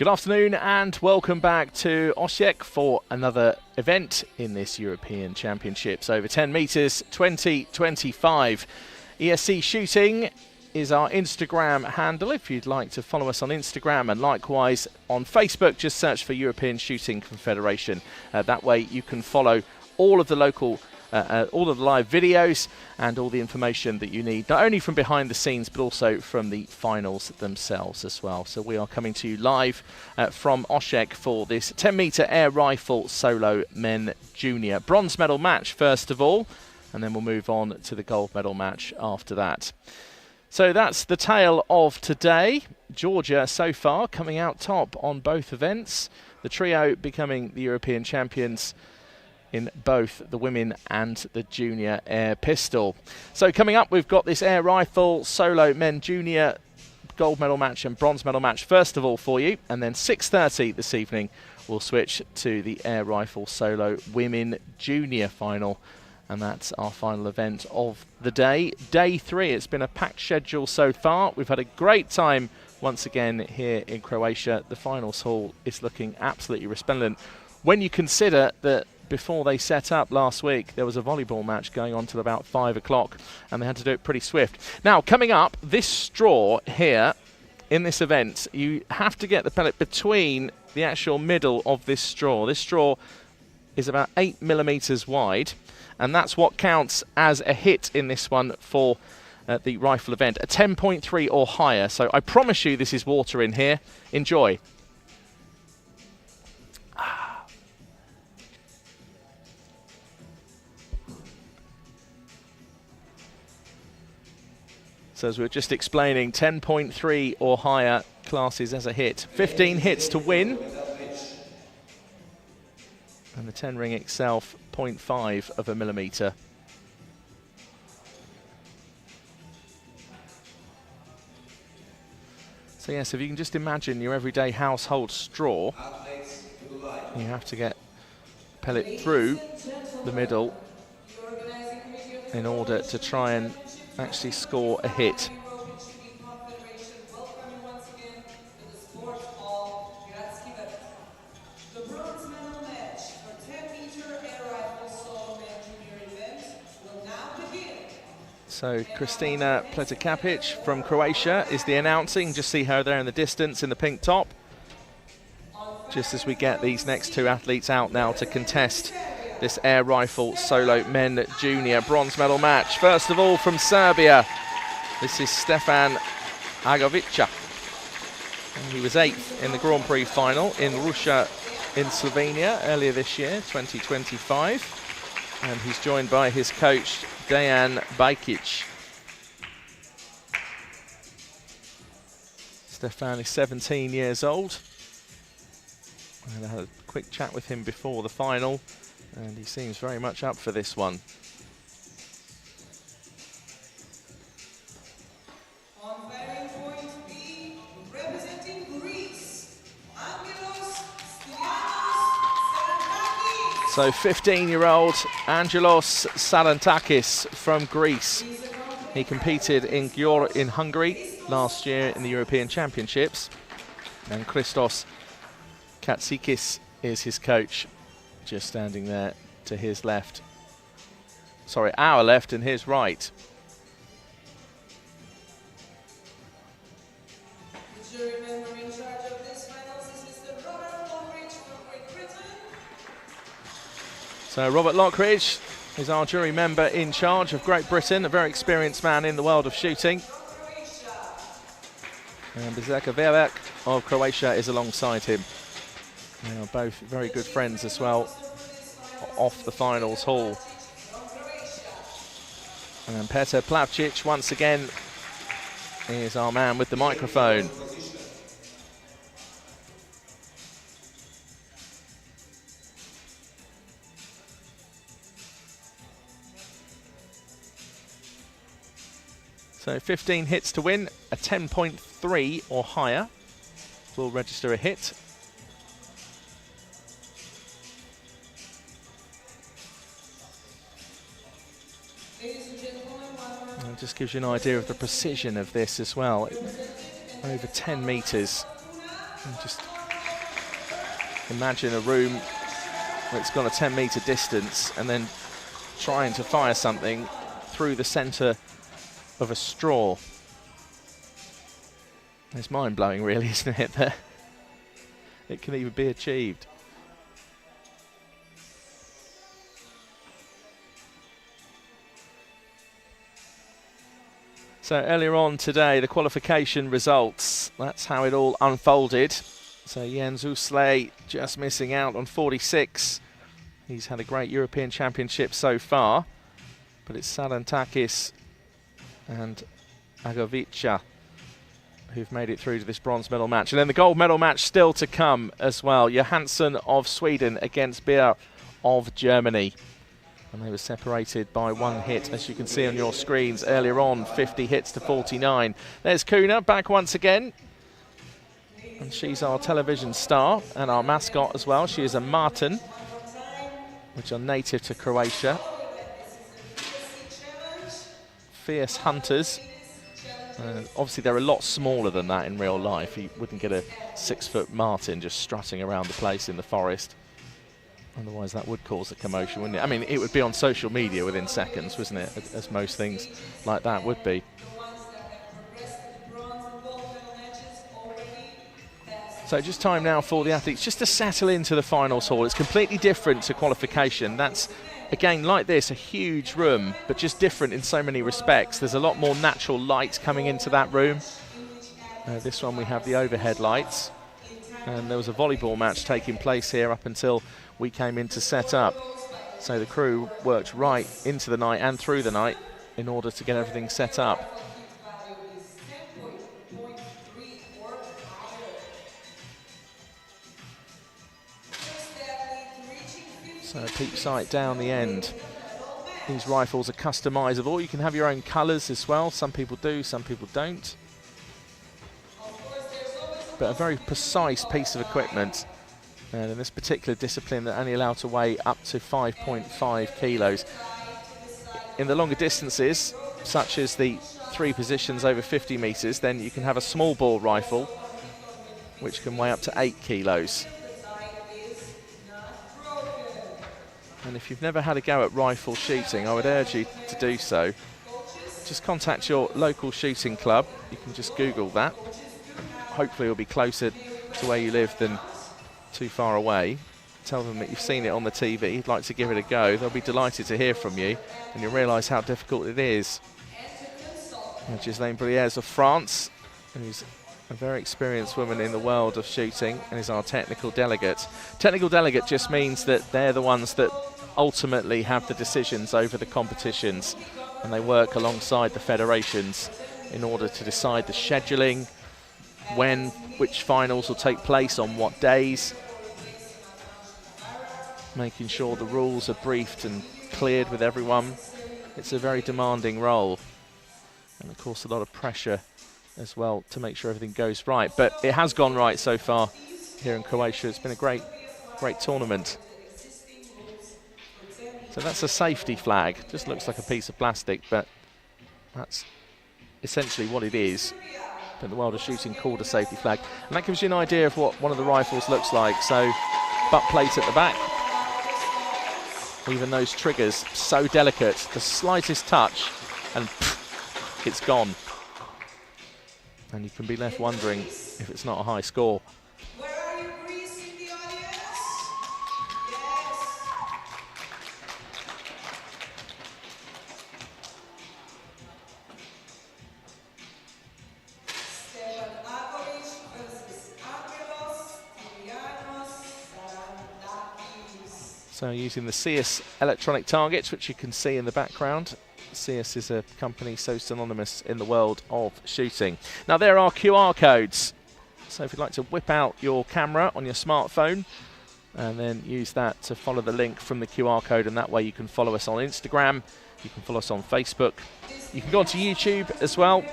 Good afternoon and welcome back to Osijek for another event in this European Championships over 10 metres 2025. ESC Shooting is our Instagram handle if you'd like to follow us on Instagram, and likewise on Facebook just search for European Shooting Confederation. That way you can follow all of the local all of the live videos and all the information that you need, not only from behind the scenes but also from the finals themselves as well. So we are coming to you live from Osijek for this 10-metre air rifle solo men junior bronze medal match first of all, and then we'll move on to the gold medal match after that. So that's the tale of today. Georgia so far coming out top on both events, the trio becoming the European champions in both the women and the junior air pistol. So coming up, we've got this air rifle solo men junior gold medal match and bronze medal match first of all for you, and then 6:30 this evening we'll switch to the air rifle solo women junior final, and that's our final event of the day. Day 3, it's been a packed schedule so far. We've had a great time once again here in Croatia. The finals hall is looking absolutely resplendent when you consider that before they set up last week, there was a volleyball match going on till about 5 o'clock, and they had to do it pretty swift. Now, coming up, this straw here in this event, you have to get the pellet between the actual middle of this straw. This straw is about 8 millimeters wide, and that's what counts as a hit in this one for the rifle event, a 10.3 or higher. So I promise you this is water in here. Enjoy. So as we were just explaining, 10.3 or higher classes as a hit. 15 hits to win. And the 10 ring itself, 0.5 of a millimetre. So yes, if you can just imagine your everyday household straw, you have to get pellet through the middle in order to try and actually score a hit. So Kristina Pletikapic from Croatia is the announcing. Just see her there in the distance in the pink top. Just as we get these next two athletes out now to contest this air rifle solo men junior bronze medal match. First of all from Serbia, this is Stefan Agovica. He was 8th in the Grand Prix final in Russia in Slovenia earlier this year, 2025. And he's joined by his coach, Dejan Bajkic. Stefan is 17 years old. And I had a quick chat with him before the final, and he seems very much up for this one. On firing point B, representing Greece, So 15-year-old Angelos Salantakis from Greece. He competed in Győr in Hungary last year in the European Championships. And Christos Katsikis is his coach, just standing there to his left. Sorry, our left and his right. The jury member in charge of this finals is Mr. Robert Lockridge from Great Britain. So Robert Lockridge is our jury member in charge of Great Britain, a very experienced man in the world of shooting. And Bizeka Verek of Croatia is alongside him. They are both very good friends as well off the finals hall. And Petar Plavčić once again is our man with the microphone. So 15 hits to win, a 10.3 or higher will register a hit. And it just gives you an idea of the precision of this as well. Over 10 metres. And just Imagine a room where it's gone a 10-metre distance and then trying to fire something through the centre of a straw. It's mind-blowing, really, isn't it, that it can even be achieved. So earlier on today, the qualification results, that's how it all unfolded. So Jens Usley just missing out on 46. He's had a great European Championship so far, but it's Sadantakis and Agovica who've made it through to this bronze medal match. And then the gold medal match still to come as well. Johansson of Sweden against Beer of Germany. And they were separated by one hit, as you can see on your screens earlier on, 50 hits to 49. There's Kuna back once again. And she's our television star and our mascot as well. She is a marten, which are native to Croatia. Fierce hunters. Obviously, they're a lot smaller than that in real life. You wouldn't get a 6-foot marten just strutting around the place in the forest. Otherwise, that would cause a commotion, wouldn't it? I mean, it would be on social media within seconds, wasn't it? As most things like that would be. So just time now for the athletes just to settle into the finals hall. It's completely different to qualification. That's, again, like this, a huge room, but just different in so many respects. There's a lot more natural light coming into that room. This one we have the overhead lights. And there was a volleyball match taking place here up until we came in to set up. So the crew worked right into the night and through the night in order to get everything set up. So peep sight down the end. These rifles are customizable. You can have your own colors as well. Some people do, some people don't. But a very precise piece of equipment. And in this particular discipline, they're only allowed to weigh up to 5.5 kilos. In the longer distances, such as the 3 positions over 50 meters, then you can have a small bore rifle, which can weigh up to 8 kilos. And if you've never had a go at rifle shooting, I would urge you to do so. Just contact your local shooting club. You can just Google that. Hopefully it'll be closer to where you live than too far away. Tell them that you've seen it on the TV, you'd like to give it a go. They'll be delighted to hear from you, and you'll realise how difficult it is. Ghislaine Brières of France, who's a very experienced woman in the world of shooting, and is our technical delegate. Technical delegate just means that they're the ones that ultimately have the decisions over the competitions, and they work alongside the federations in order to decide the scheduling, when, which finals will take place on what days, making sure the rules are briefed and cleared with everyone. It's a very demanding role, and of course a lot of pressure as well to make sure everything goes right. But it has gone right so far here in Croatia. It's been a great tournament. So that's a safety flag. Just looks like a piece of plastic, but that's essentially what it is. In the world of shooting, called a safety flag. And that gives you an idea of what one of the rifles looks like. So, butt plate at the back. Even those triggers, so delicate. The slightest touch, and pff, it's gone. And you can be left wondering if it's not a high score. So using the CS electronic targets, which you can see in the background. CS is a company so synonymous in the world of shooting. Now there are QR codes. So if you'd like to whip out your camera on your smartphone and then use that to follow the link from the QR code, and that way you can follow us on Instagram, you can follow us on Facebook. You can go onto YouTube as well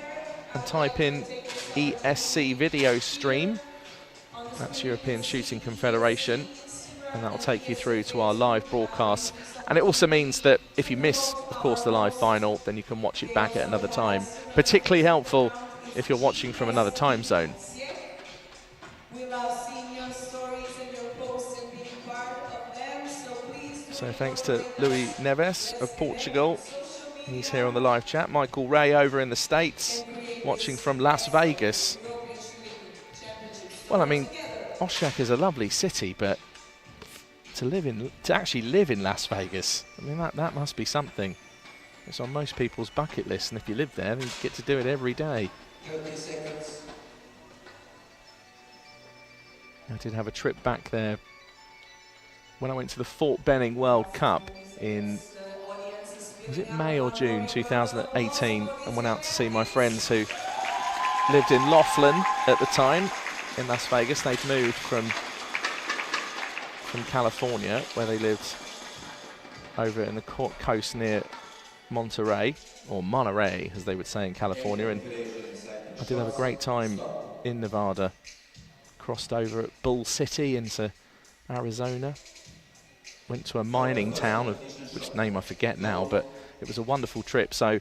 and type in ESC video stream. That's European Shooting Confederation. And that'll take you through to our live broadcasts. And it also means that if you miss, of course, the live final, then you can watch it back at another time. Particularly helpful if you're watching from another time zone. We love seeing your stories and your posts So thanks to Luis Neves of Portugal. He's here on the live chat. Michael Ray over in the States, watching from Las Vegas. Well, I mean, Osijek is a lovely city, but to actually live in Las Vegas, I mean, that must be something. It's on most people's bucket list, and if you live there, then you get to do it every day. 30 seconds. I did have a trip back there when I went to the Fort Benning World Cup in, was it May or June 2018, and went out to see my friends who lived in Laughlin at the time in Las Vegas. They'd moved from California, where they lived over in the coast near Monterey, or Monterey as they would say in California, and I did have a great time in Nevada. Crossed over at Bull City into Arizona. Went to a mining town, which name I forget now, but it was a wonderful trip. So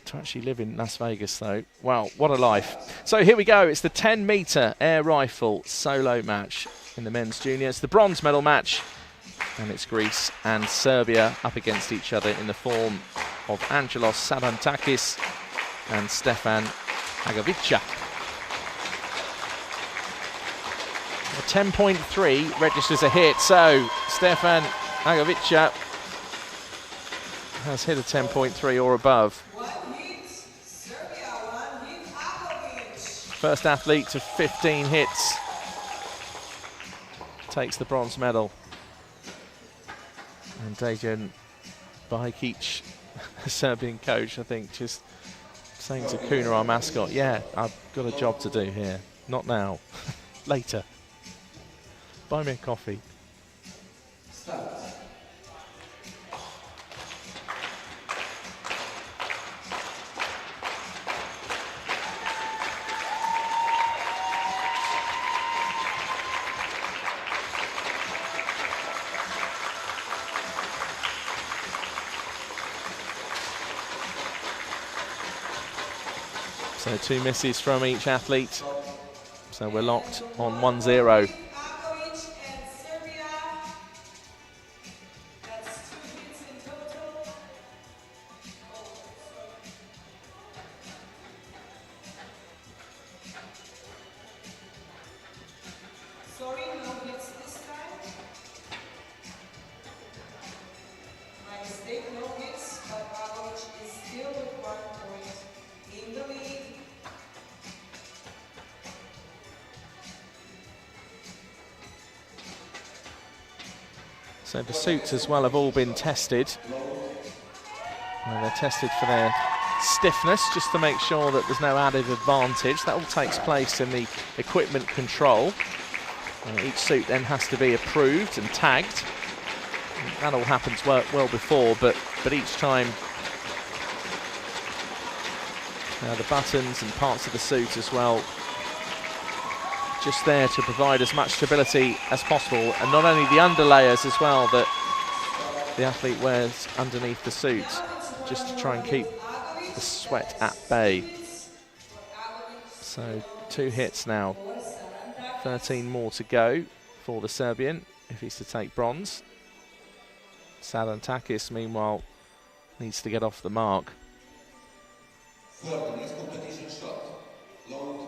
to actually live in Las Vegas, though, wow, what a life. So here we go. It's the 10-meter air rifle solo match in the men's junior. It's the bronze medal match, and it's Greece and Serbia up against each other in the form of Angelos Sadantakis and Stefan Agovica. 10.3 registers a hit, so Stefan Agovica has hit a 10.3 or above. One hit, Serbia, one hit, Agovic. First athlete to 15 hits takes the bronze medal. And Dejan Bajic, Serbian coach, I think, just saying to Kuna, our mascot, yeah, I've got a job to do here. Not now, later. Buy me a coffee. Start. So 2 misses from each athlete. So we're locked on 1-0. Agovic and Serbia. That's 2 hits in total. Sorry, no hits this time. My mistake, no hits, but Agovic is still with 1 point in the lead. So the suits as well have all been tested. And they're tested for their stiffness, just to make sure that there's no added advantage. That all takes place in the equipment control. Each suit then has to be approved and tagged. That all happens well before, but each time the buttons and parts of the suit as well, just there to provide as much stability as possible, and not only the underlayers as well that the athlete wears underneath the suit, just to try and keep the sweat at bay. So 2 hits now, 13 more to go for the Serbian if he's to take bronze. Sadantakis, meanwhile, needs to get off the mark. For the next competition shot, load.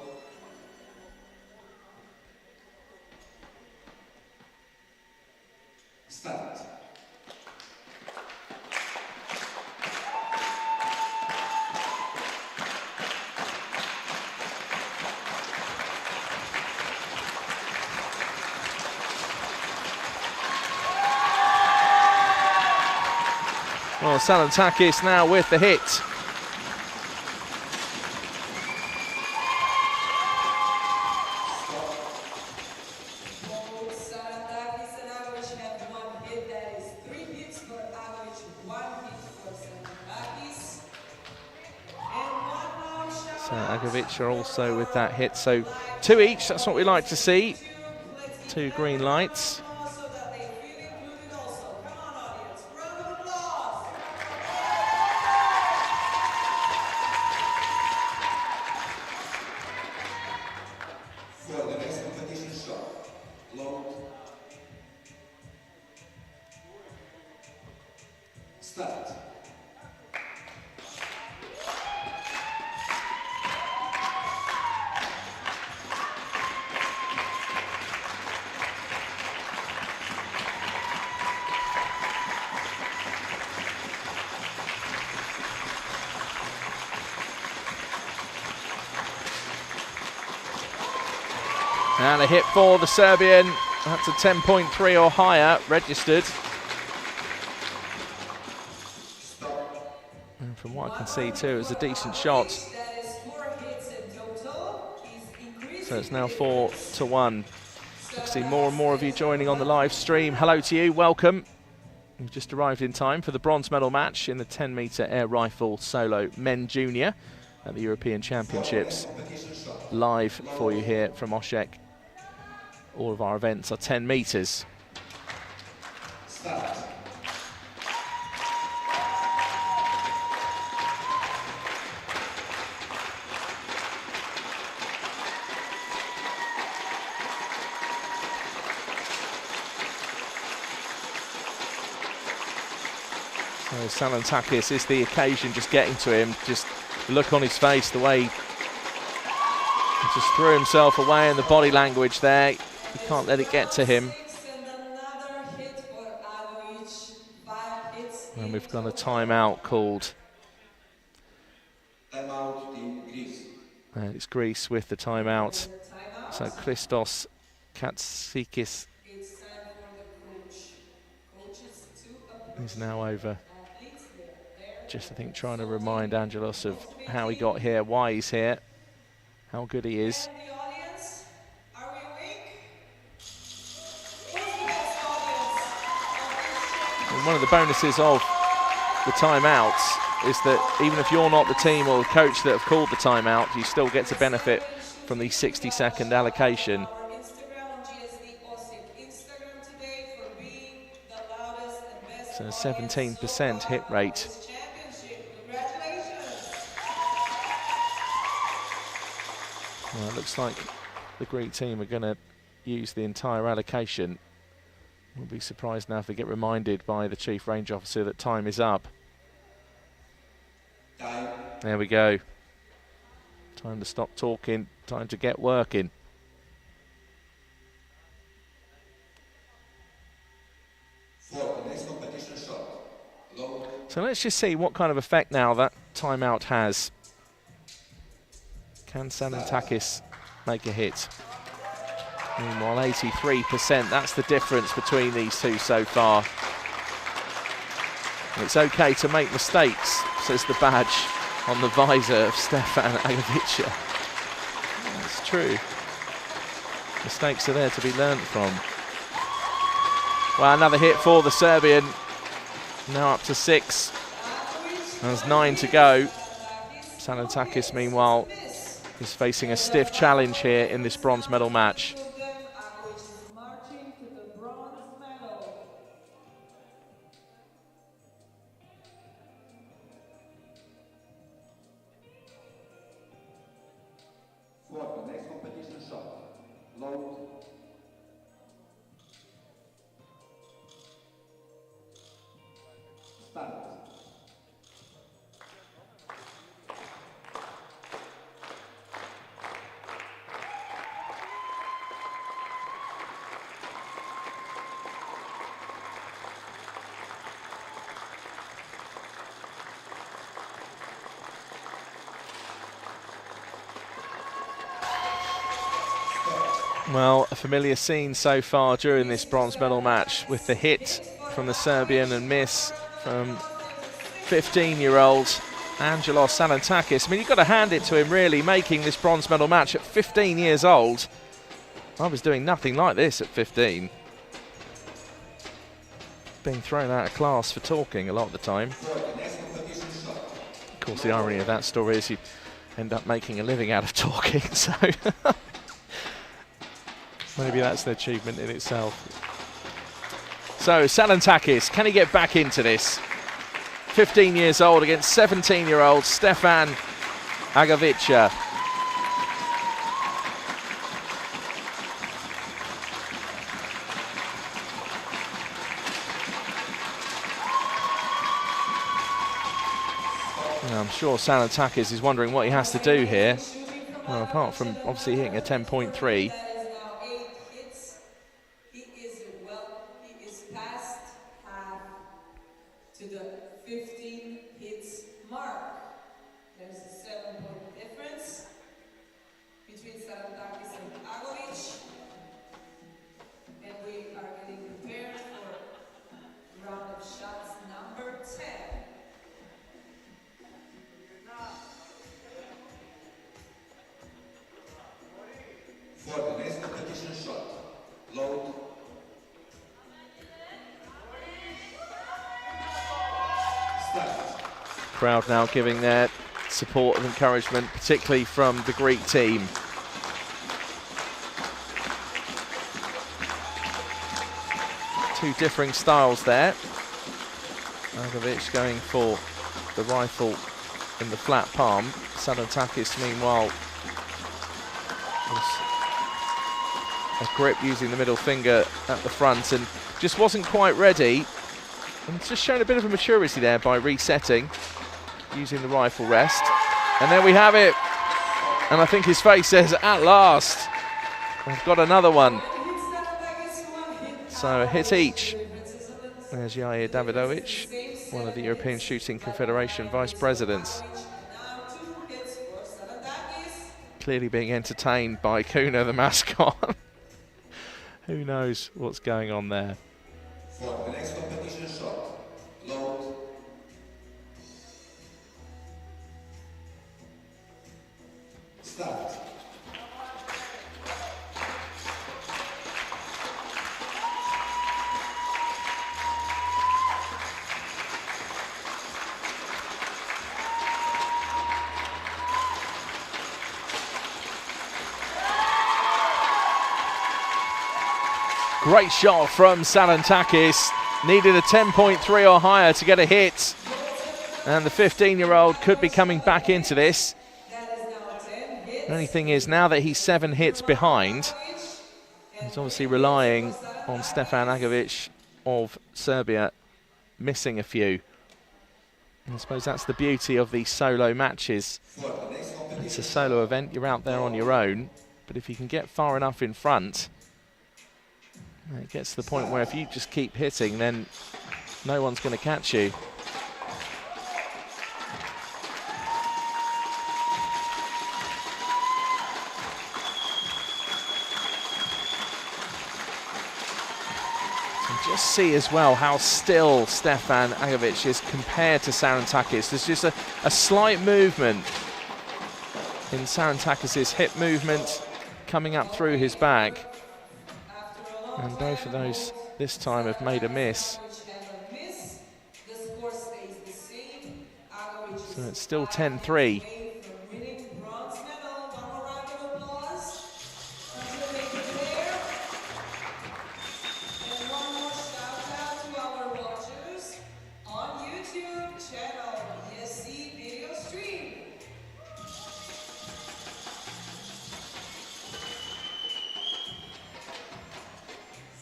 Start. Well, Sadantakis now with the hit. Both Sadantakis and Agovic have 1 hit. That is 3 hits for Agovic, 1 hit for Sadantakis. And 1 more shot. So Agovic are also with that hit. So 2 each, that's what we like to see. 2 green lights. So that they feel included also. Come on, audience. Round of applause. For the next competition shot, load. Start. And a hit for the Serbian. That's a 10.3 or higher registered. And from what I can see too, it's a decent shot. So it's now 4-1. I see more and more of you joining on the live stream. Hello to you, welcome. You've just arrived in time for the bronze medal match in the 10-metre air rifle solo men junior at the European Championships. Live for you here from Osijek. All of our events are 10 metres. Start. So Salantakis is the occasion, just getting to him, just look on his face, the way he just threw himself away in the body language there. You can't let it get to him. And we've got a timeout called. Timeout in Greece. And it's Greece with the timeout. So Christos Katsikis is now over. Just, I think, trying to remind Angelos of how he got here, why he's here, how good he is. And one of the bonuses of the timeouts is that even if you're not the team or the coach that have called the timeout, you still get to benefit from the 60-second allocation. So 17% hit rate. Well, it looks like the Greek team are going to use the entire allocation. We'll be surprised now if they get reminded by the Chief Range Officer that time is up. Time. There we go. Time to stop talking, time to get working. For the next competition shot. Low. So let's just see what kind of effect now that timeout has. Can Salantakis make a hit? Meanwhile, 83%, that's the difference between these two so far. It's okay to make mistakes, says the badge on the visor of Stefan Agavica. That's true. Mistakes are there to be learnt from. Well, another hit for the Serbian. Now up to 6. There's 9 to go. Salantakis, meanwhile, is facing a stiff challenge here in this bronze medal match. For the next competition shot. Low. Start. Well, a familiar scene so far during this bronze medal match with the hit from the Serbian and miss from 15-year-old Angelos Salantakis. I mean, you've got to hand it to him, really, making this bronze medal match at 15 years old. I was doing nothing like this at 15. Being thrown out of class for talking a lot of the time. Of course, the irony of that story is you end up making a living out of talking, so maybe that's an achievement in itself. So, Salantakis, can he get back into this? 15 years old against 17-year-old Stefan Agavica. I'm sure Salantakis is wondering what he has to do here. Well, apart from obviously hitting a 10.3. That is now 8 hits. He is past half to the 15 hits mark. There's a 7-point difference between Salantakis and Agovic. And we are getting prepared for round of shots number 10. For the next competition shot, load. Start. Crowd now giving their support and encouragement, particularly from the Greek team. Two differing styles there. Agovic going for the rifle in the flat palm. Salantakis, meanwhile, a grip using the middle finger at the front and just wasn't quite ready. And it's just shown a bit of a maturity there by resetting, using the rifle rest. And there we have it. And I think his face says, at last, I've got another one. So a hit each. There's Jair Davidovic, one of the European Shooting Confederation vice presidents. Clearly being entertained by Kuna, the mascot. Who knows what's going on there? For the next competition shot, load. Start. Great shot from Salantakis. Needed a 10.3 or higher to get a hit. And the 15-year-old could be coming back into this. The only thing is, now that he's 7 hits behind, he's obviously relying on Stefan Agovic of Serbia missing a few. And I suppose that's the beauty of these solo matches. It's a solo event, you're out there on your own, but if you can get far enough in front, it gets to the point where if you just keep hitting, then no one's going to catch you. So just see as well how still Stefan Agovic is compared to Salantakis. There's just a slight movement in Salantakis' hip movement coming up through his back. And both of those this time have made a miss. So it's still 10-3.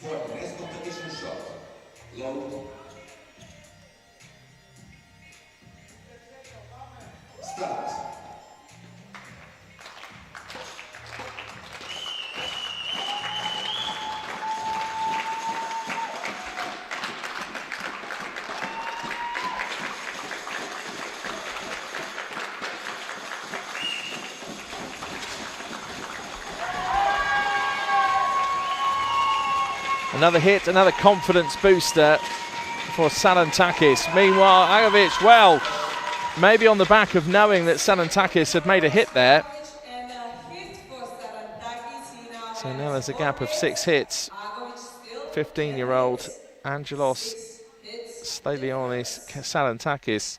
For the next competition shot, load. Start. Another hit, another confidence booster for Salantakis. Meanwhile, Agovic, well, maybe on the back of knowing that Salantakis had made a hit there. So now there's a gap of 6 hits. 15-year-old Angelos Stalionis Salantakis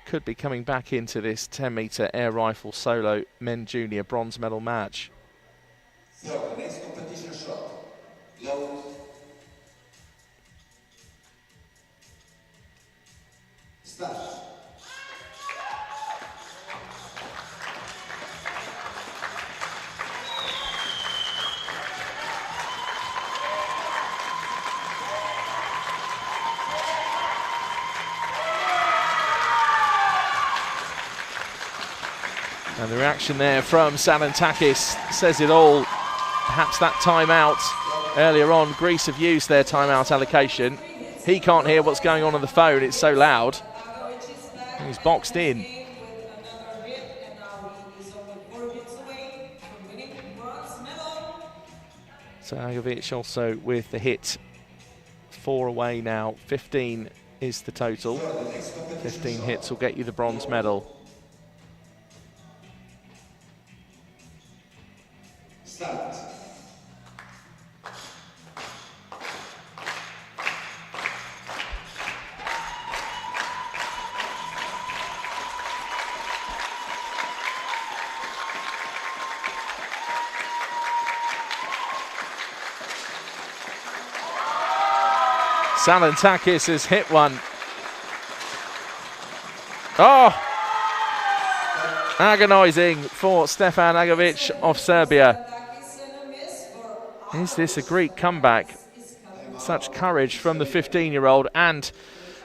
could be coming back into this 10-meter air rifle solo men junior bronze medal match. For the next competition shot, load. Start. And the reaction there from Salantakis says it all. Perhaps that timeout earlier on, Greece have used their timeout allocation. He can't hear what's going on the phone, it's so loud. And he's boxed in. So Agovic also with the hit. 4 away now, 15 is the total. 15 hits will get you the bronze medal. Start. Salantakis has hit one. Oh! Agonising for Stefan Agovic of Serbia. Is this a Greek comeback? Such courage from the 15-year-old. And,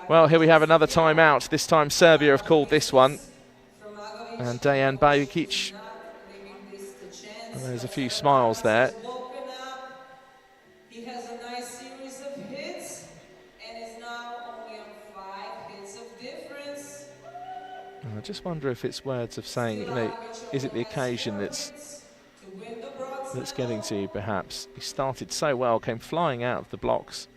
well, here we have another timeout. This time Serbia have called this one. And Dejan Bajic. And there's a few smiles there. He has a nice series of hits and is now only on 5 hits of difference. I just wonder if it's words of saying, you know, is it the occasion that's getting to you, perhaps? He started so well, came flying out of the blocks.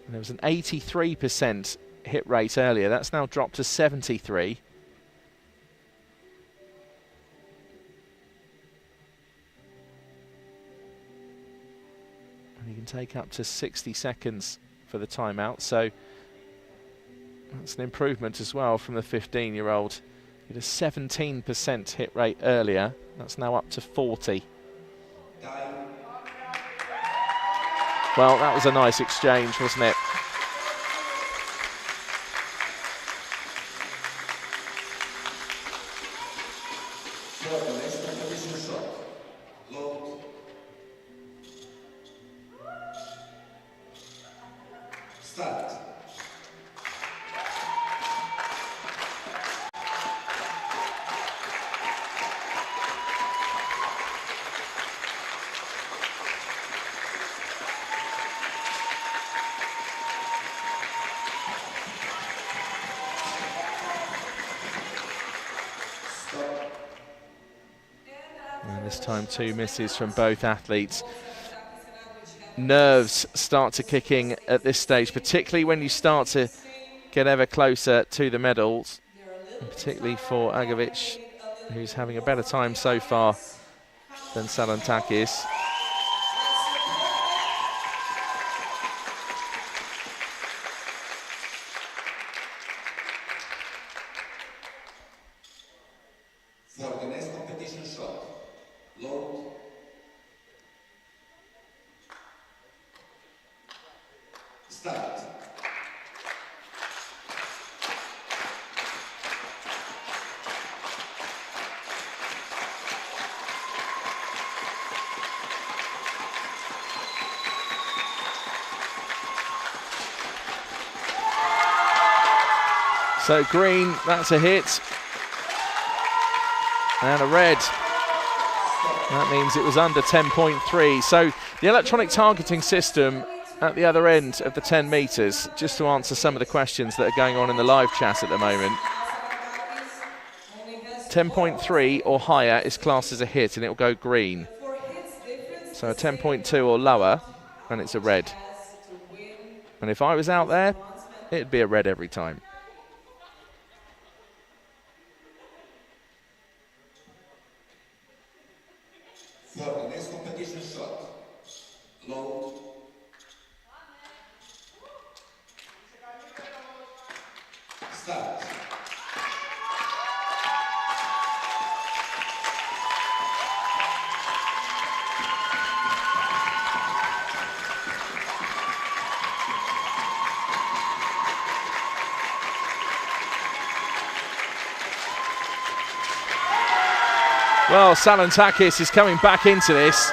And there was an 83% hit rate earlier. That's now dropped to 73. And you can take up to 60 seconds for the timeout. So that's an improvement as well from the 15-year-old. He had a 17% hit rate earlier. That's now up to 40. Well, that was a nice exchange, wasn't it? And this time 2 misses from both athletes. Nerves start to kicking at this stage, particularly when you start to get ever closer to the medals, and particularly for Agovic, who's having a better time so far than Salantakis. For the next competition shot, load. Start. So green, that's a hit. And a red. That means it was under 10.3. So the electronic targeting system at the other end of the 10 metres, just to answer some of the questions that are going on in the live chat at the moment. 10.3 or higher is classed as a hit and it will go green. So a 10.2 or lower and it's a red. And if I was out there, it'd be a red every time. For the next competition shot, load. Start. Well, Salantakis is coming back into this.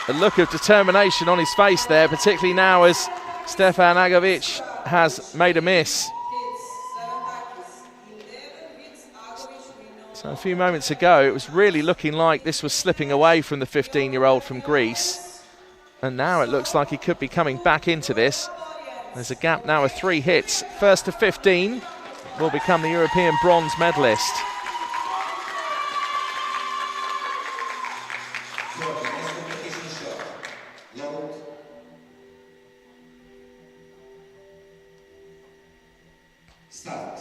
A look of determination on his face there, particularly now as Stefan Agovic has made a miss. So a few moments ago, it was really looking like this was slipping away from the 15-year-old from Greece. And now it looks like he could be coming back into this. There's a gap now of 3 hits. First to 15 will become the European bronze medalist. Start.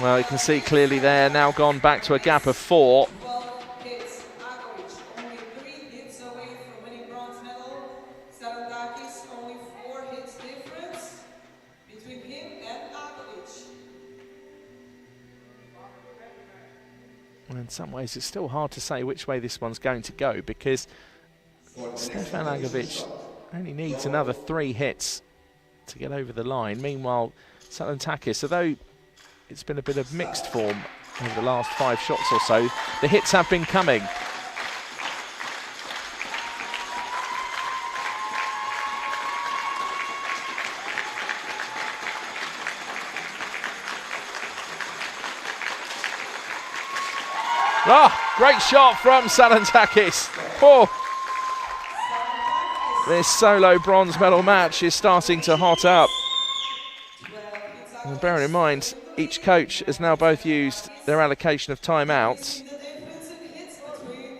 Well, you can see clearly there, now gone back to a gap of 4. 12 hits. Agovic only 3 hits away from winning bronze medal. Sarandakis only 4 hits difference between him and Agovic. Well, in some ways, it's still hard to say which way this one's going to go, because Stefan Agovic only needs another 3 hits to get over the line. Meanwhile, Sarandakis, although it's been a bit of mixed form over the last 5 shots or so, the hits have been coming. Ah, great shot from Sarandakis. Oh. This solo bronze medal match is starting to hot up. And bearing in mind, each coach has now both used their allocation of timeouts.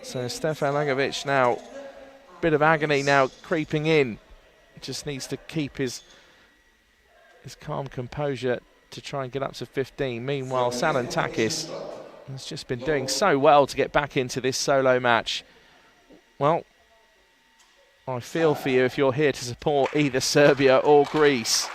So Stefan Agovic now, bit of agony now creeping in. Just needs to keep his calm composure to try and get up to 15. Meanwhile, Sarandakis has just been doing so well to get back into this solo match. Well, I feel for you if you're here to support either Serbia or Greece.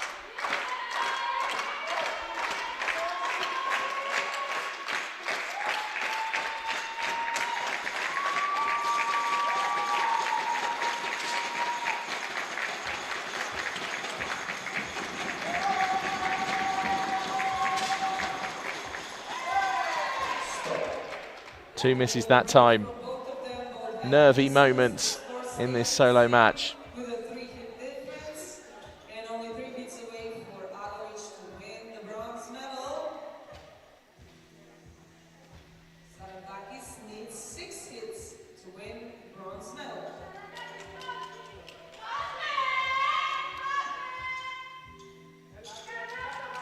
Two misses that time. Nervy moments in this solo match. With a 3-hit difference and only 3 hits away for Agovic to win the bronze medal. Sarandakis needs 6 hits to win the bronze medal.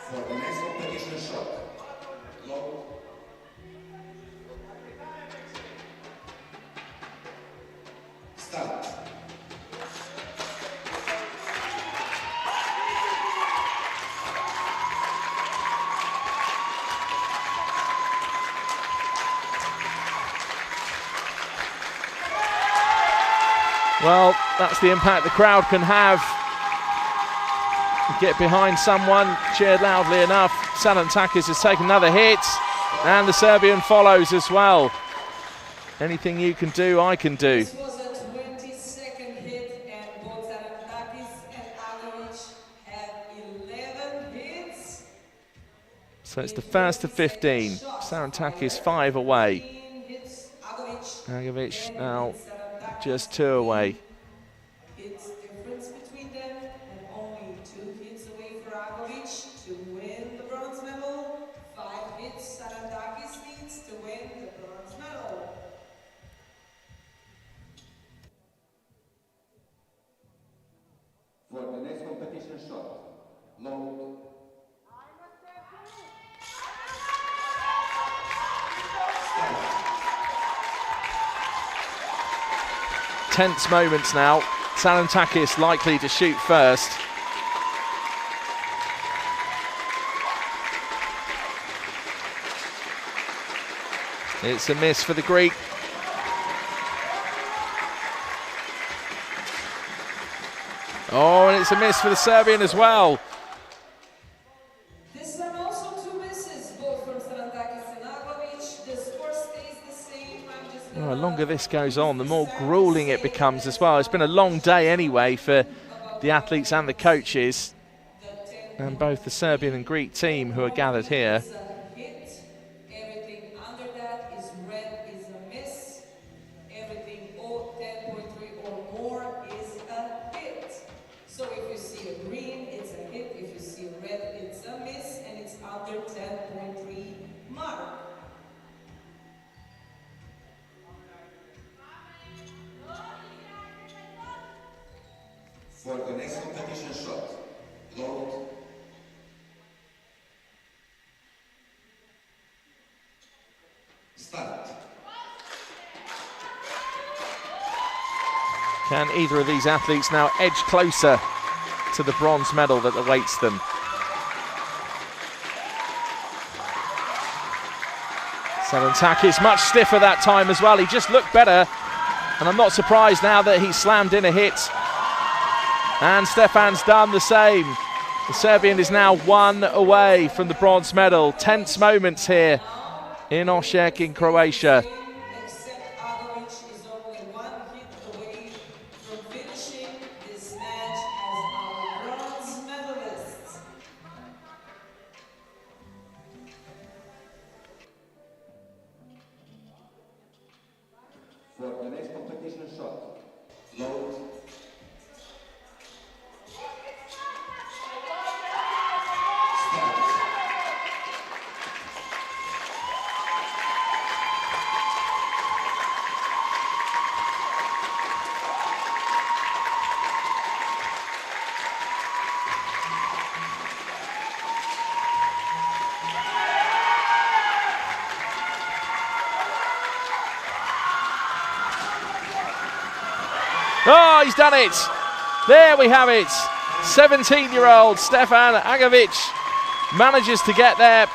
For the next competition shot, load. Start. Well, that's the impact the crowd can have. Get behind someone, cheered loudly enough. Sarandakis has taken another hit, and the Serbian follows as well. Anything you can do, I can do. This was a 22nd hit, and both Sarandakis and Agovic had 11 hits. So it's the first to 15. Sarandakis 5 away. 15 hits, Agovic. Agovic now just 2 away. Hits difference between them, and only 2 hits away for Agovic to win the bronze medal. 5 hits Sarandakis needs to win the bronze medal. For the next competition shot, load. Tense moments now. Sarandakis likely to shoot first. It's a miss for the Greek. Oh, and it's a miss for the Serbian as well. This time also 2 misses, both from Sarandakis and Agovic. The score stays the same. I'm just The longer this goes on, the more grueling it becomes as well. It's been a long day anyway for the athletes and the coaches, and both the Serbian and Greek team who are gathered here. Everything under that is red is a miss. Everything 10.3 or more is a hit. So if you see a green, it's a hit. If you see a red, it's a miss, and it's under 10.3 mark. For the next competition shot, load. Start. Can either of these athletes now edge closer to the bronze medal that awaits them? Salantakis much stiffer that time as well. He just looked better, and I'm not surprised now that he slammed in a hit. And Stefan's done the same. The Serbian is now 1 away from the bronze medal. Tense moments here in Osijek in Croatia. Except Agovic is only 1 hit away from finishing this match as our bronze medalist. For the next competition shot, load. Oh, he's done it. There we have it. 17-year-old Stefan Agovic manages to get there.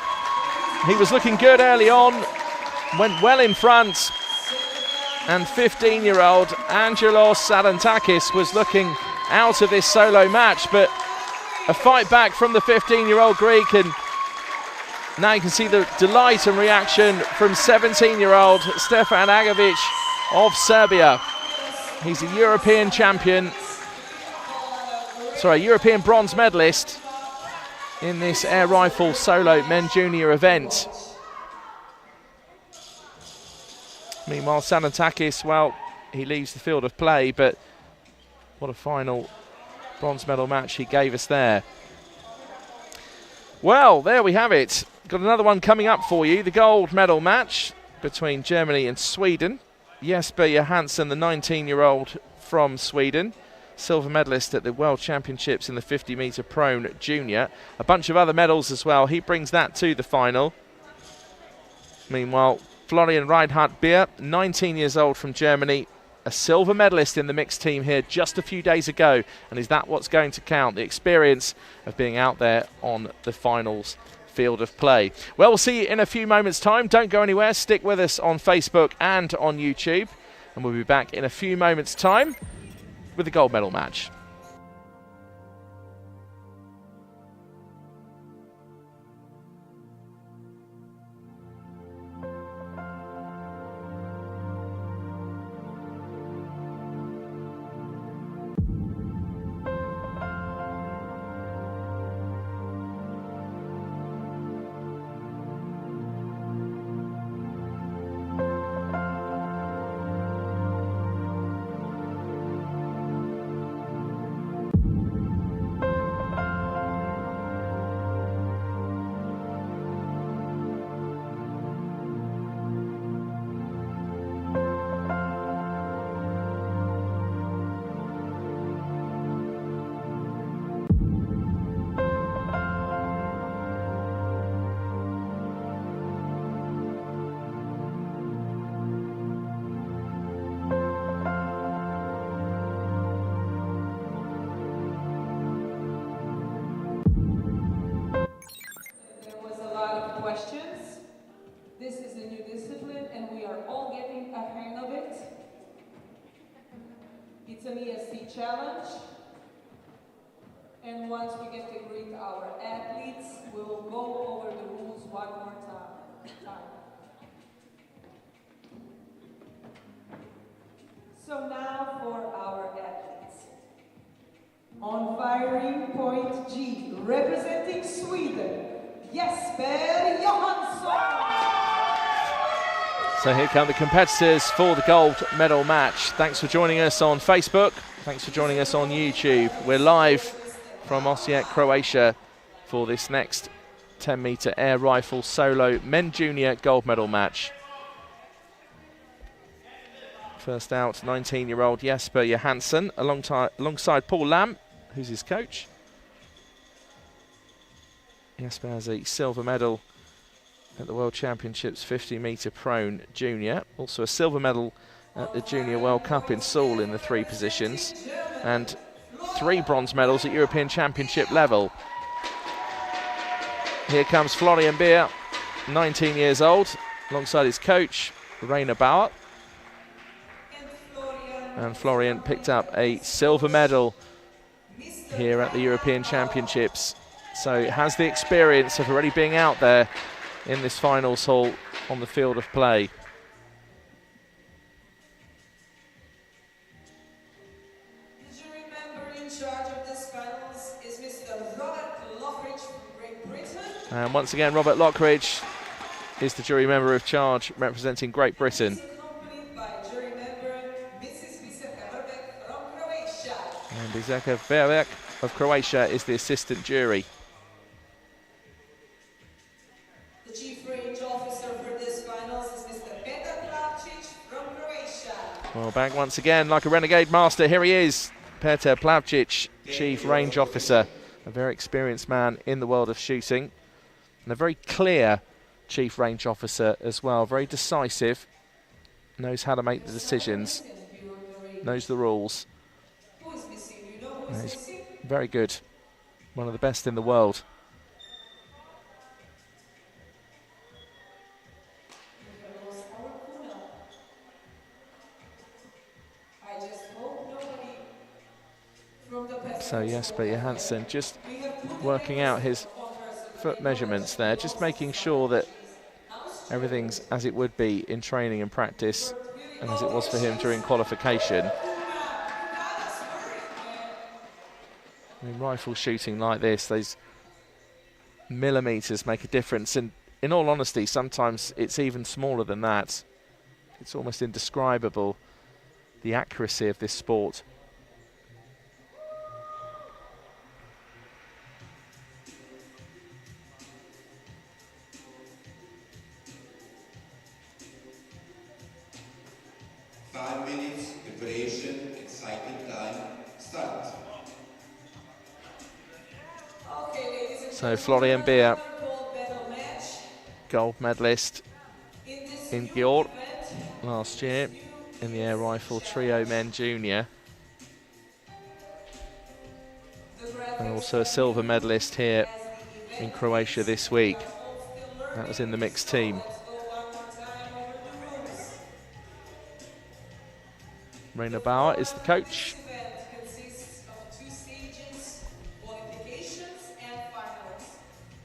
He was looking good early on, went well in front. And 15-year-old Angelos Salantakis was looking out of this solo match, but a fight back from the 15-year-old Greek, and now you can see the delight and reaction from 17-year-old Stefan Agovic of Serbia. He's a European champion, European bronze medalist in this air rifle solo men junior event. Meanwhile, Salantakis, well, he leaves the field of play, but what a final bronze medal match he gave us there. Well, there we have it. Got another one coming up for you, the gold medal match between Germany and Sweden. Jesper Johansson, the 19-year-old from Sweden, silver medalist at the World Championships in the 50-metre prone junior. A bunch of other medals as well. He brings that to the final. Meanwhile, Florian Reinhard Beer, 19 years old from Germany, a silver medalist in the mixed team here just a few days ago. And is that what's going to count? The experience of being out there on the finals field of play. Well, we'll see you in a few moments' time. Don't go anywhere. Stick with us on Facebook and on YouTube. And we'll be back in a few moments' time with the gold medal match. Questions. This is a new discipline and we are all getting a hang of it. It's an ESC challenge, and once we get to greet our athletes, we'll go over the rules one more time. So now for our athletes. On firing point G, representing Sweden, Jesper Johansson. So here come the competitors for the gold medal match. Thanks for joining us on Facebook. Thanks for joining us on YouTube. We're live from Osijek, Croatia for this next 10-metre air rifle solo men junior gold medal match. First out, 19-year-old Jesper Johansson alongside Paul Lamb, who's his coach. Jesper has a silver medal at the World Championships 50-metre prone junior. Also a silver medal at the Junior World Cup in Seoul in the 3 positions. And 3 bronze medals at European Championship level. Here comes Florian Beer, 19 years old, alongside his coach, Rainer Bauer. And Florian picked up a silver medal here at the European Championships. So has the experience of already being out there in this finals hall on the field of play. The jury member in charge of this finals is Mr. Robert Lockridge from Great Britain. And once again, Robert Lockridge is the jury member of charge representing Great Britain. He's accompanied by jury member Mrs. Biserka Verbek from Croatia. And Biserka Verbek of Croatia is the assistant jury. The chief range officer for this finals is Mr. Petar Plavčić from Croatia. Well, back once again like a renegade master. Here he is, Petar Plavčić, chief range officer, a very experienced man in the world of shooting, and a very clear chief range officer as well. Very decisive, knows how to make the decisions, knows the rules. Who is missing? You know who is He's missing? very good, one of the best in the world. I just hope nobody from the past. So Jesper Johansson just working out his foot measurements there, just making sure that everything's as it would be in training and practice and as it was for him during qualification. In rifle shooting like this, those millimetres make a difference, and in all honesty sometimes it's even smaller than that. It's almost indescribable, the accuracy of this sport. Preparation, exciting time, start. Okay, ladies and So Florian Beer, gold medal match. gold medalist In this in new Gjord event, last year in the air rifle trio men junior, the graphics and also a silver medalist here in Croatia this week. That was in the mixed team. Let's go one more time over the rules. Rainer Bauer is the coach. This event consists of 2 stages, qualifications and finals.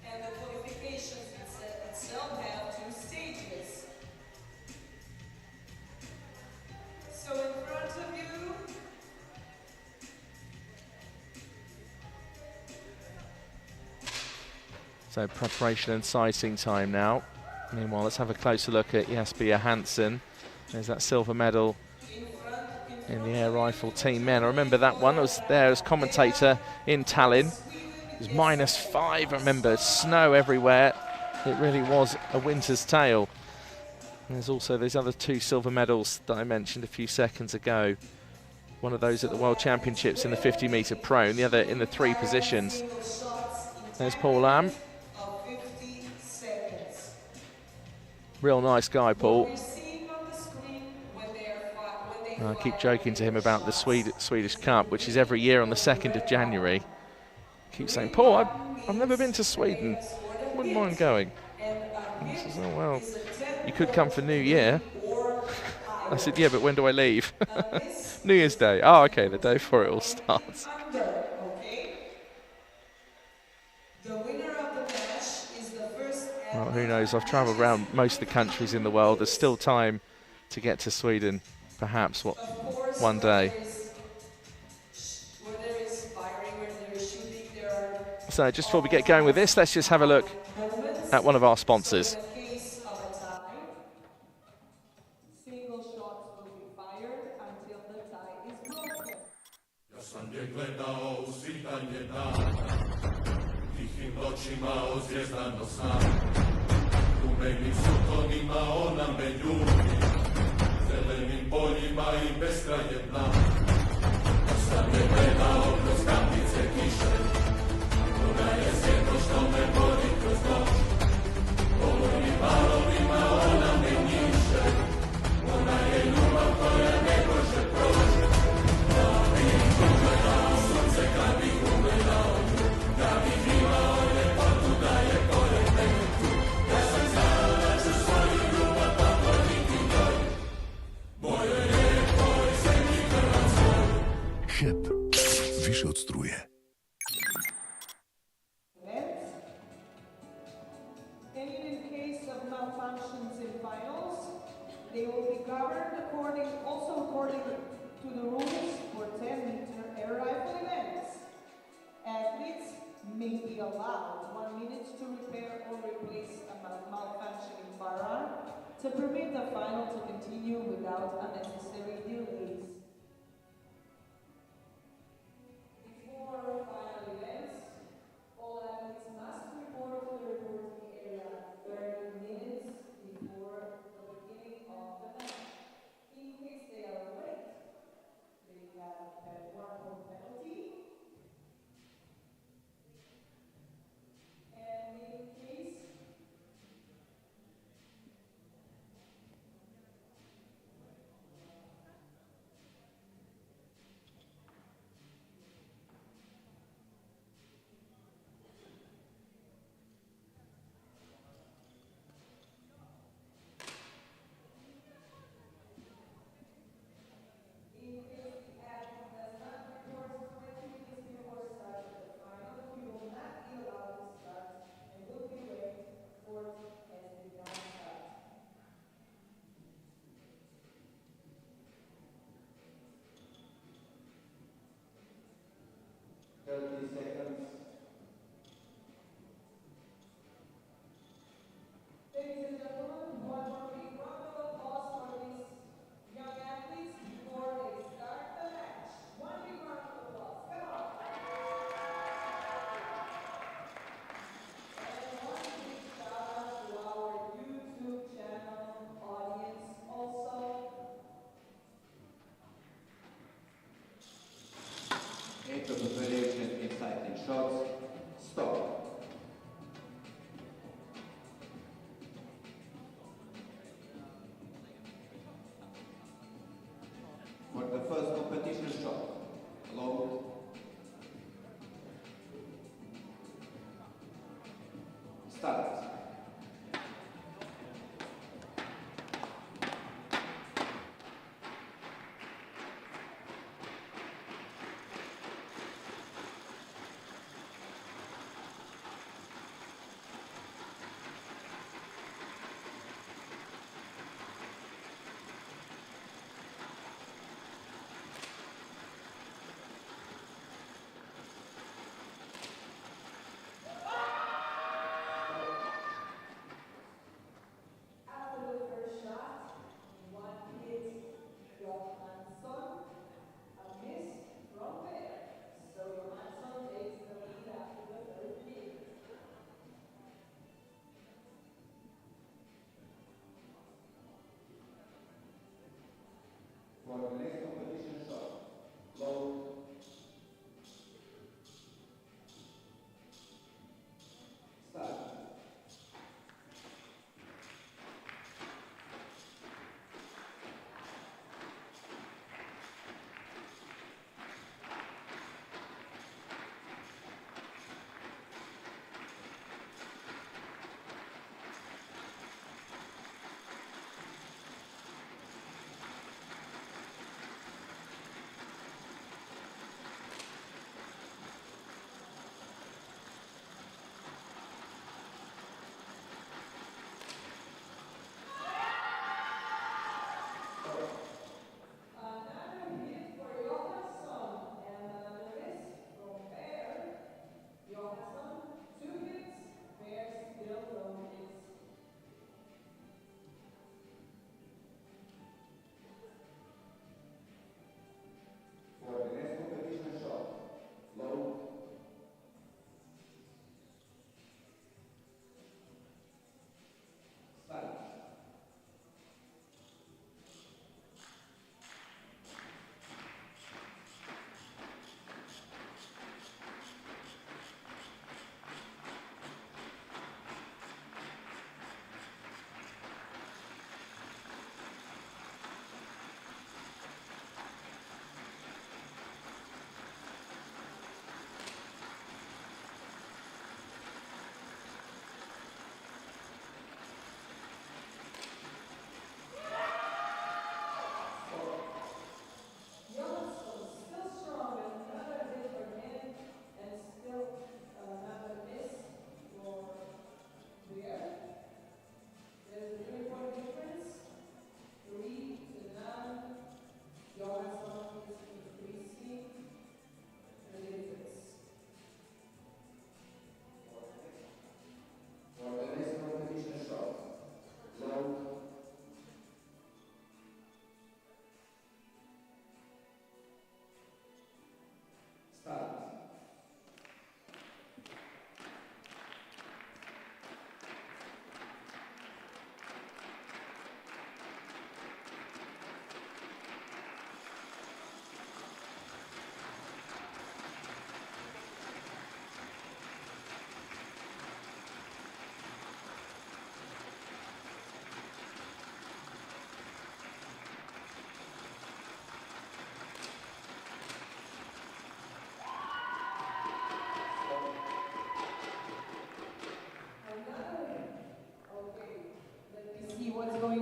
And the qualifications itself have 2 stages. So in front of you, So preparation and sighting time now. Meanwhile, let's have a closer look at Jesper Johansson. There's that silver medal in the air rifle team men. I remember that one. I was there as commentator in Tallinn. It was -5, I remember. Snow everywhere. It really was a winter's tale. And there's also those other 2 silver medals that I mentioned a few seconds ago. One of those at the World Championships in the 50-metre prone, the other in the 3 positions. There's Paul Lamb. of 50 seconds. Real nice guy, Paul. We're seeing on the screen when they I keep joking to him about the Swedish Cup, which is every year on the 2nd of January. I keep saying, Paul, I've never been to Sweden. Wouldn't mind going. And he says, oh, well, you could come for New Year. I said, yeah, but when do I leave? New Year's Day. Oh, okay, the day before it all starts. The winner of the match is the first. Well, who knows? I've travelled around most of the countries in the world. There's still time to get to Sweden, perhaps one day. Where there is firing, where there is shooting. So just before we get going with this, let's just have a look at one of our sponsors. In case of a tie, single shots will be fired until the tie is broken. Ja sam je gledao u svitanje dana, tihim noćima od zvjezdano sna. U meni sutonima ona me ljubi, zelenim poljima i beskrajem dna. Ja sam je gledao kroz kapljice kiše, ona je svjetlo što me vodi kroz noć. Olujnim valovima ona me njiše, ona je ljubav koja ne može proći. Da bih ugledao sunce, kad bih ugledao nju, da bih imao ljepotu da je pored mene tu. Ja sam znao da ću svoju ljubav pokloniti njoj, mojoj lijepoj zemlji Hrvatskoj. HEP, više od struje. And in case of malfunctions in finals, they will be governed according to the rules for 10-meter air rifle events. Athletes may be allowed 1 minute to repair or replace a malfunctioning firearm to permit the final to continue without unnecessary delays. Before final events, all athletes must report to the reporting area 30 minutes before the beginning of the match. In case they are late, they have a 1-point penalty. And in case After the variation exciting shots, stop. For the first competition shot, load. Start. For the next competition shot, load. Start.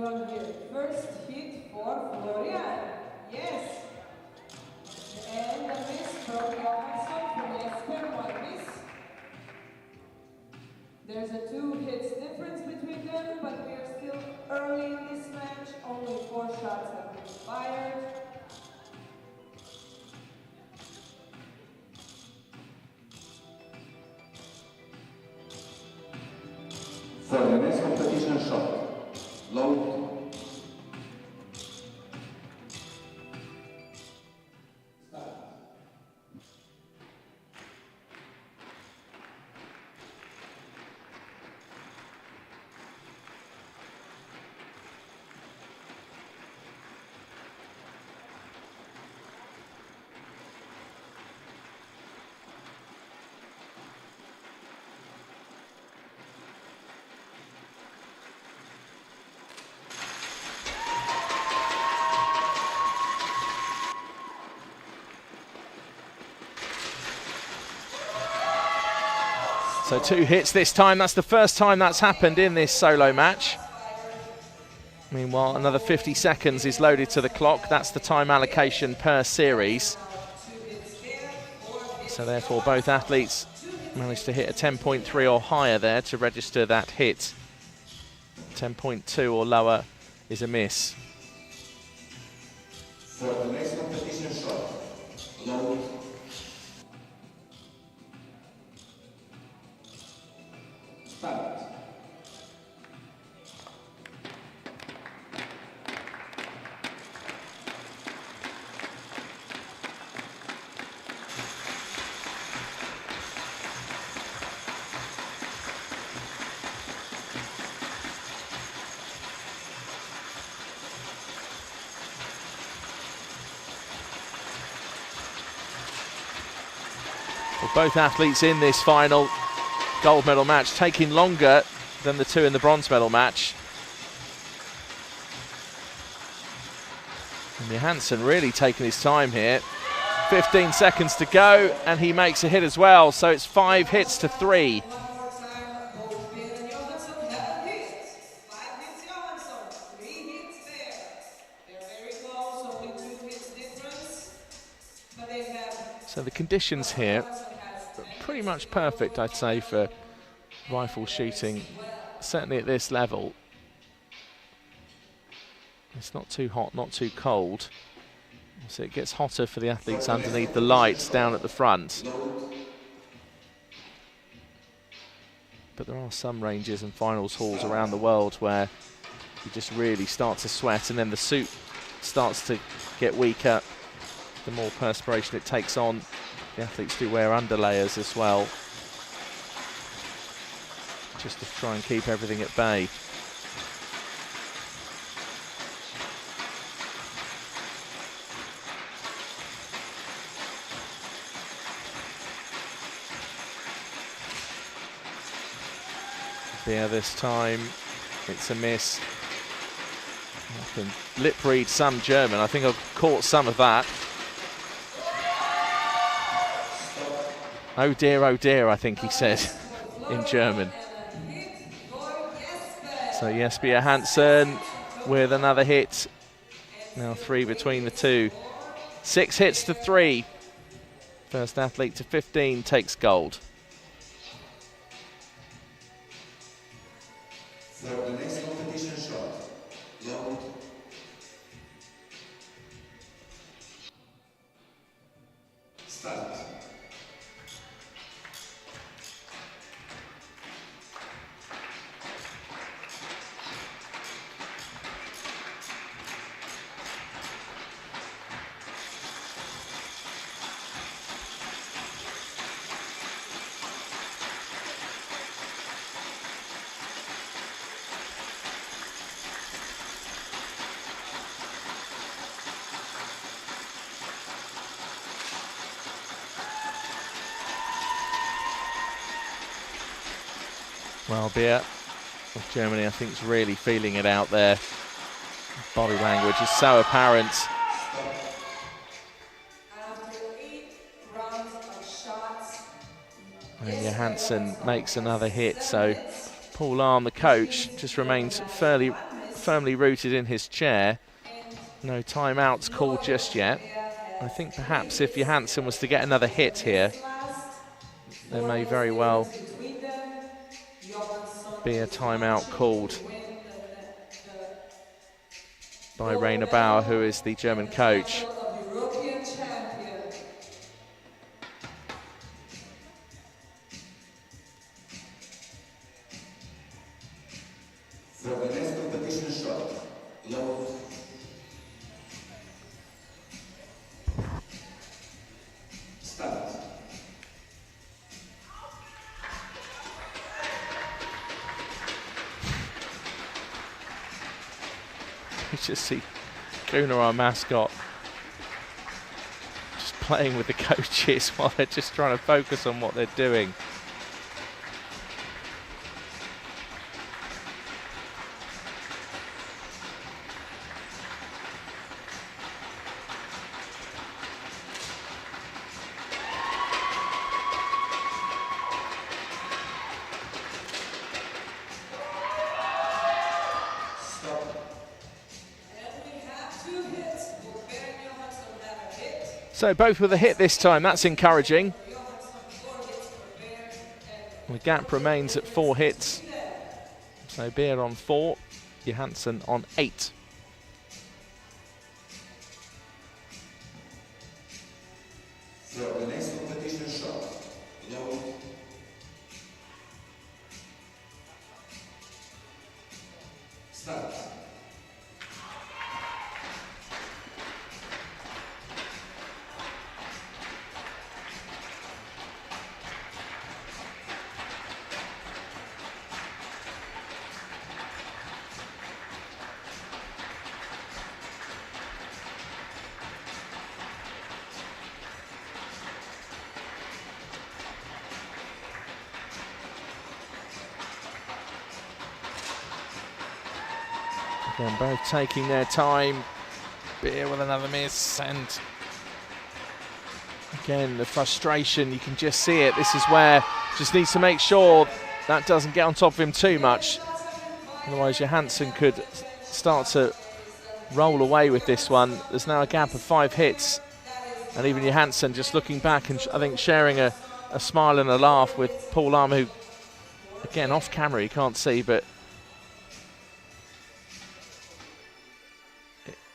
everyone here. First hit for Florian. Yes. And a miss from Johansson from Jesper, 1 miss. There's a 2 hits difference between them, but we are still early in this match. Only 4 shots have been fired. For the next competition shot, load. So 2 hits this time. That's the first time that's happened in this solo match. Meanwhile, another 50 seconds is loaded to the clock. That's the time allocation per series. So therefore, both athletes managed to hit a 10.3 or higher there to register that hit. 10.2 or lower is a miss. For the next competition shot, load. Start. Well, both athletes in this final gold medal match taking longer than the 2 in the bronze medal match. And Johansson really taking his time here. 15 seconds to go, and he makes a hit as well. So it's 5 hits to 3. One more time, both Ben and Johansson have a hit. 5 hits Johansson, 3 hits there. They're very close, only 2 hits difference. But they have. So the conditions here are pretty much perfect, I'd say, for rifle shooting, certainly at this level. It's not too hot, not too cold. So it gets hotter for the athletes underneath the lights down at the front. But there are some ranges and finals halls around the world where you just really start to sweat, and then the suit starts to get weaker. The more perspiration it takes on, the athletes do wear underlayers as well, just to try and keep everything at bay. There this time, it's a miss. I can lip read some German. I think I've caught some of that. Oh dear, I think he said in German. So Jesper Johansson with another hit. Now 3 between the 2. 6 hits to 3. First athlete to 15 takes gold. For the next competition shot, load. Start. Well, Beer of Germany, I think, is really feeling it out there. Body language is so apparent. After 8 rounds of shots, And Johansson makes another hit, so Paul Arm, the coach, just remains fairly firmly rooted in his chair. No timeouts called just yet. I think perhaps if Johansson was to get another hit here, there may very well be a timeout called by Rainer Bauer, who is the German coach. For the next competition shot, load. Start. You just see Gunnar, our mascot, just playing with the coaches while they're just trying to focus on what they're doing. So both with a hit this time, that's encouraging. The gap remains at 4 hits. So Beer on 4, Johansson on 8. For the next competition shot, load. Start. Again, both taking their time. Beer with another miss, and again the frustration, you can just see it. This is where just needs to make sure that doesn't get on top of him too much. Otherwise Johansson could start to roll away with this one. There's now a gap of 5 hits, and even Johansson just looking back and I think sharing a smile and a laugh with Paul Lahm, who again off camera you can't see, but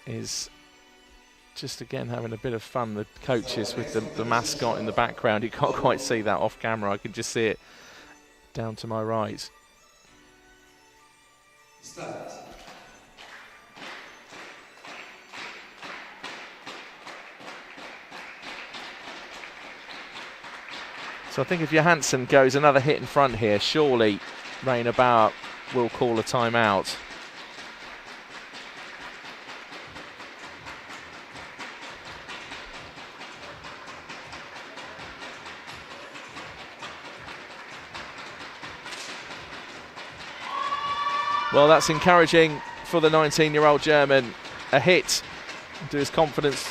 is just again having a bit of fun, the coaches with the mascot in the background. You can't quite see that off camera, I can just see it down to my right. Start. So I think if Johansson goes another hit in front here, surely Rainer Bauer will call a timeout. Well, that's encouraging for the 19-year-old German. A hit to his confidence.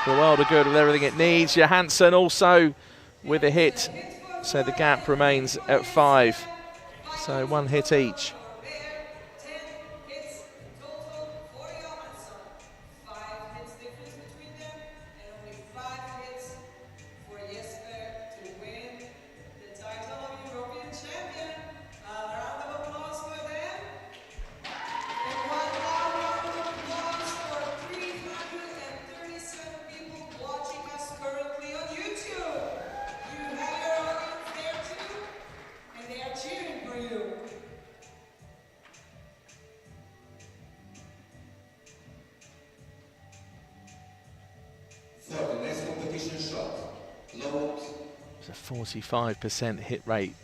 The world of good with everything it needs. Johansson also with a hit. So the gap remains at 5. So 1 hit each. For the next competition shot, load. It's a 45% hit rate.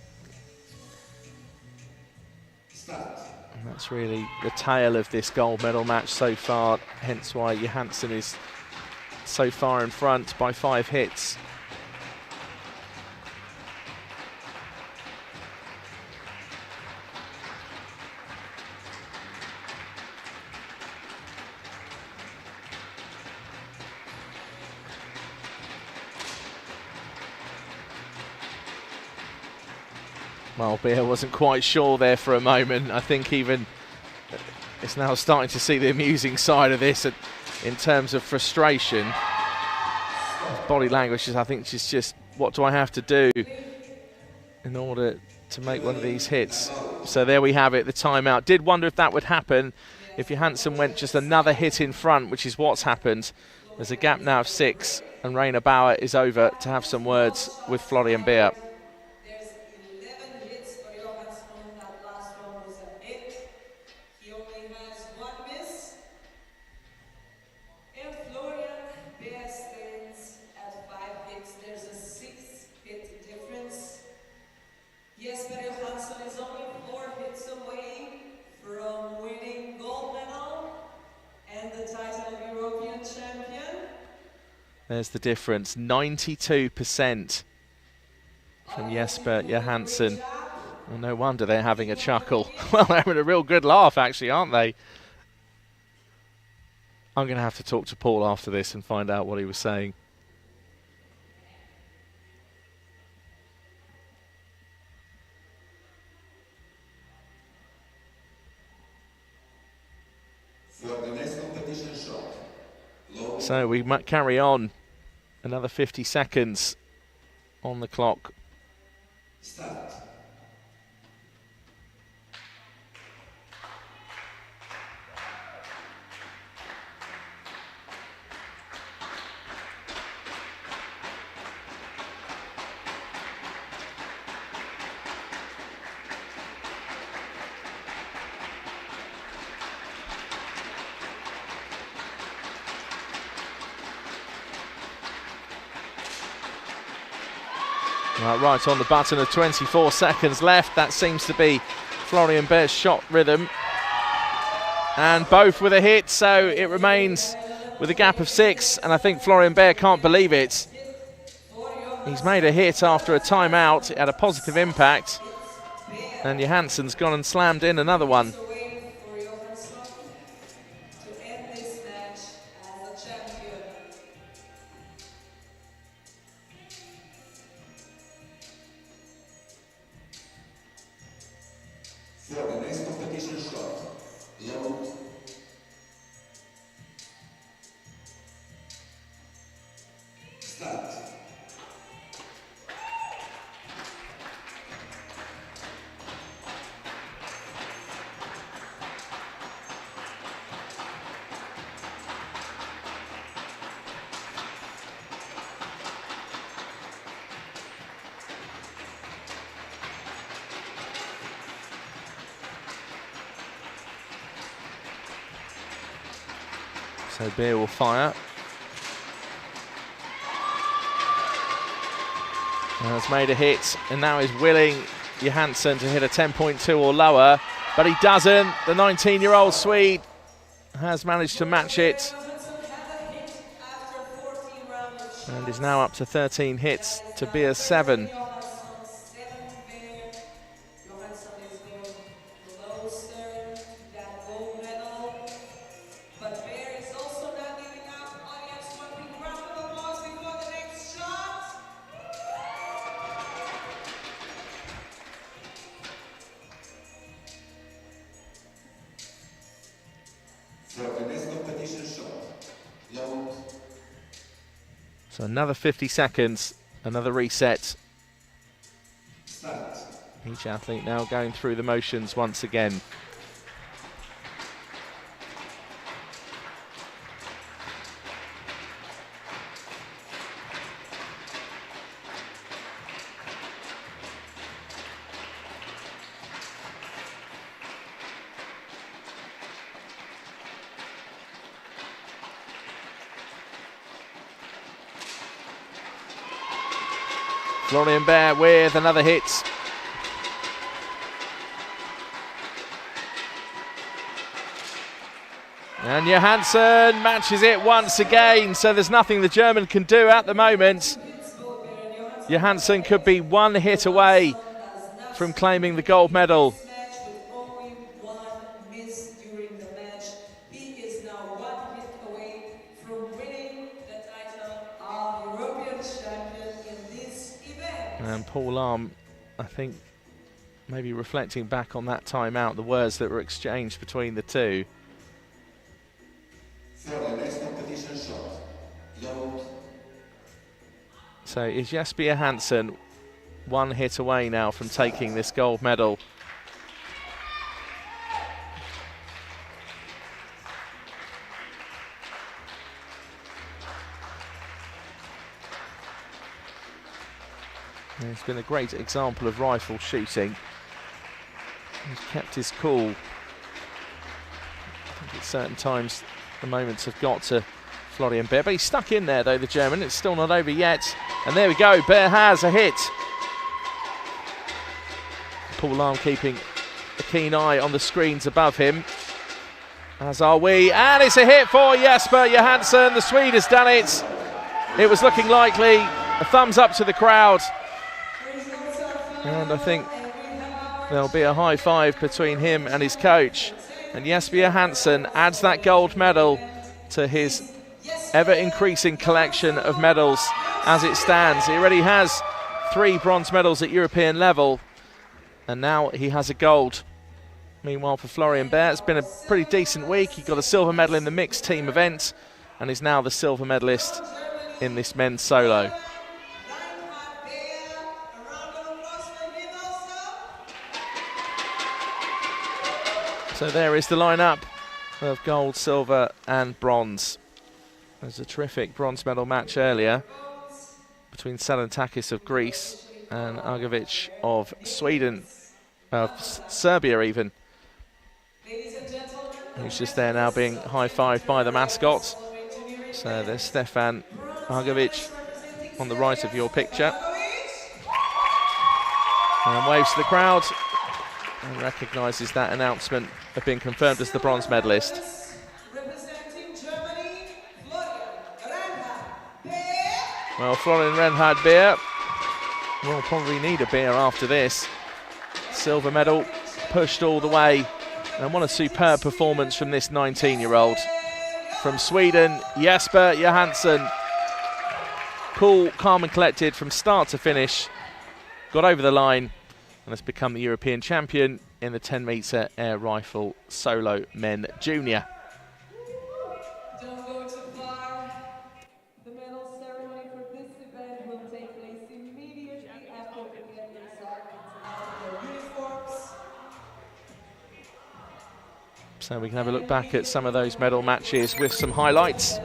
Start. And that's really the tale of this gold medal match so far, hence why Johansson is so far in front by 5 hits. Well, Beer wasn't quite sure there for a moment. I think even is now starting to see the amusing side of this in terms of frustration. His body language is, I think, just what do I have to do in order to make one of these hits? So there we have it, the timeout. Did wonder if that would happen if Johansson went just another hit in front, which is what's happened. There's a gap now of 6, and Rainer Bauer is over to have some words with Florian Beer. There's 11 hits for Johansson. That last one was a hit. He only has 1 miss. And Florian Beer stands at 5 hits. There's a 6-hit difference. Jesper Johansson is only 4 hits away from winning gold medal and the title of European champion. There's the difference, 92% from Jesper Johansson. Well, no wonder they're having a chuckle. Well, they're having a real good laugh, actually, aren't they? I'm going to have to talk to Paul after this and find out what he was saying. For the next competition shot, low So we might carry on. Another 50 seconds on the clock. start. Right on the button of 24 seconds left. That seems to be Florian Beer's shot rhythm. And both with a hit, so it remains with a gap of 6. And I think Florian Beer can't believe it. He's made a hit after a timeout. It had a positive impact. And Johansson's gone and slammed in another one. Away for Johansson to end this match as a champion. For the next competition shot, load. Start. So Beer will fire. And has made a hit, and now is willing Johansson to hit a 10.2 or lower, but he doesn't. The 19-year-old Swede has managed to match it Johansson had a hit after 14 rounds of and shots. is now up to 13 hits to Beer's 7. Johansson 7 there. Johansson is going closer to that gold medal. But Beer is also not giving up. Audience, one big round of applause before the next shot. For the next competition shot, load. So another 50 seconds, another reset. Start. Each athlete now going through the motions once again. Florian Beer with another hit. And Johansson matches it once again, so there's nothing the German can do at the moment. Johansson could be 1 hit away from claiming the gold medal. Match with only 1 miss during the match. He is now 1 hit away from winning the title of European champion in this event. And Paul Arm, I think, maybe reflecting back on that time out, the words that were exchanged between the two. For the next competition shot, load. So is Jesper Hansen one hit away now from taking this gold medal? He's been a great example of rifle shooting. He's kept his cool. I think at certain times the moments have got to Florian Beer, but he's stuck in there though, the German. It's still not over yet. And there we go, Beer has a hit. Paul Lahm keeping a keen eye on the screens above him, as are we. And it's a hit for Jesper Johansson. The Swede has done it. It was looking likely. A thumbs up to the crowd. And I think there'll be a high five between him and his coach. And Jesper Johansson adds that gold medal to his ever-increasing collection of medals as it stands. He already has 3 bronze medals at European level, and now he has a gold. Meanwhile, for Florian Beer, it's been a pretty decent week. He got a silver medal in the mixed team event and is now the silver medalist in this men's solo. So there is the lineup of gold, silver and bronze. There's a terrific bronze medal match earlier between Salantakis of Greece and Argovic of Sweden, Serbia even. Who's just there now being high-fived by the mascot. So there's Stefan Argovic on the right of your picture. And waves to the crowd and recognises that announcement of being confirmed as the bronze medalist. Well, Florian Reinhard Beer will probably need a beer after this. Silver medal pushed all the way. And what a superb performance from this 19-year-old. From Sweden, Jesper Johansson. Cool, calm and collected from start to finish. Got over the line and has become the European champion in the 10-metre air rifle solo men junior. Don't go too far. The medal ceremony for this event will take place immediately after we get yourself into your uniforms. So we can have a look back at some of those medal matches with some highlights.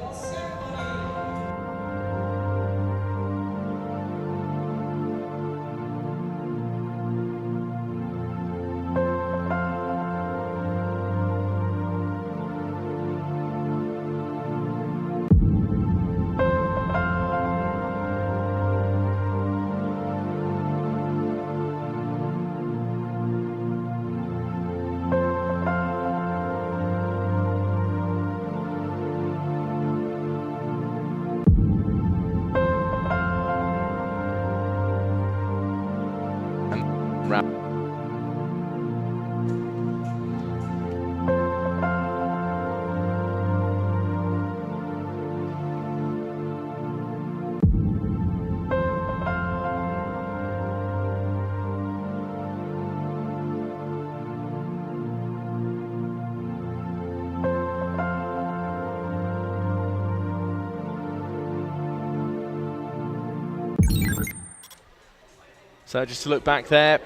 So just to look back there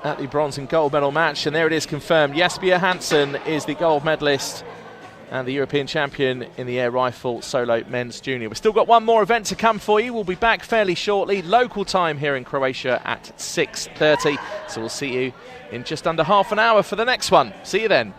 at the bronze and gold medal match, and there it is confirmed. Jesper Johansson is the gold medalist and the European champion in the air rifle solo men's junior. We've still got one more event to come for you. We'll be back fairly shortly, local time here in Croatia at 6:30. So we'll see you in just under half an hour for the next one. See you then.